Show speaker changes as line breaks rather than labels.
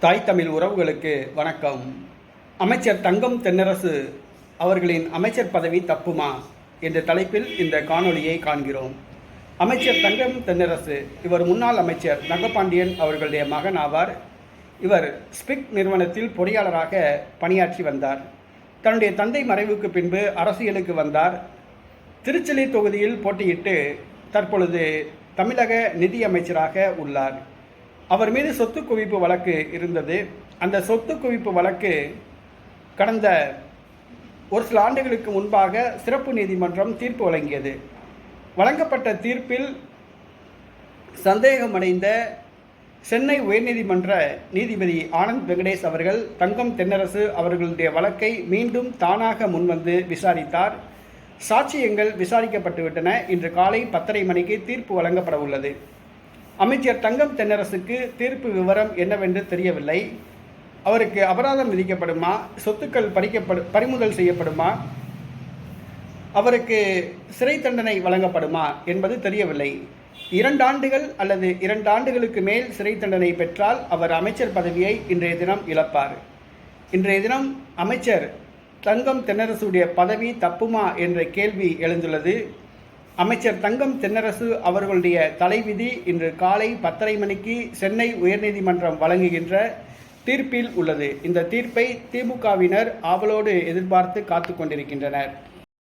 தாய் தமிழ் உறவுகளுக்கு வணக்கம். அமைச்சர் தங்கம் தென்னரசு அவர்களின் அமைச்சர் பதவி தப்புமா என்ற தலைப்பில் இந்த காணொளியை காண்கிறோம். அமைச்சர் தங்கம் தென்னரசு இவர் முன்னாள் அமைச்சர் தங்கபாண்டியன் அவர்களுடைய மகன் ஆவார். இவர் ஸ்பிக் நிறுவனத்தில் பொறியாளராக பணியாற்றி வந்தார். தன்னுடைய தந்தை மறைவுக்கு பின்பு அரசியலுக்கு வந்தார். திருச்சிலி தொகுதியில் போட்டியிட்டு தற்பொழுது தமிழக நிதி அமைச்சராக உள்ளார். அவர் மீது சொத்து குவிப்பு வழக்கு இருந்தது. அந்த சொத்து குவிப்பு வழக்கு கடந்த ஒரு சில ஆண்டுகளுக்கு முன்பாக சிறப்பு நீதிமன்றம் தீர்ப்பு வழங்கியது. வழங்கப்பட்ட தீர்ப்பில் சந்தேகமடைந்த சென்னை உயர்நீதிமன்ற நீதிபதி ஆனந்த் வெங்கடேஷ் அவர்கள் தங்கம் தென்னரசு அவர்களுடைய வழக்கை மீண்டும் தானாக முன்வந்து விசாரித்தார். சாட்சியங்கள் விசாரிக்கப்பட்டுவிட்டன. இன்று காலை 10:30 மணிக்கு தீர்ப்பு வழங்கப்பட உள்ளது. அமைச்சர் தங்கம் தென்னரசுக்கு தீர்ப்பு விவரம் என்னவென்று தெரியவில்லை. அவருக்கு அபராதம் விதிக்கப்படுமா, சொத்துக்கள் பறிமுதல் செய்யப்படுமா, அவருக்கு சிறை தண்டனை வழங்கப்படுமா என்பது தெரியவில்லை. 2 ஆண்டுகள் அல்லது 2 ஆண்டுகளுக்கு மேல் சிறை தண்டனை பெற்றால் அவர் அமைச்சர் பதவியை இன்றைய தினம் இழப்பார். இன்றைய தினம் அமைச்சர் தங்கம் தென்னரசுடைய பதவி தப்புமா என்ற கேள்வி எழுந்துள்ளது. அமைச்சர் தங்கம் தென்னரசு அவர்களுடைய தலைவிதி இன்று காலை 10:30 மணிக்கு சென்னை உயர்நீதிமன்றம் வழங்குகின்ற தீர்ப்பில் உள்ளது. இந்த தீர்ப்பை திமுகவினர் ஆவலோடு எதிர்பார்த்து காத்து கொண்டிருக்கின்றனர்.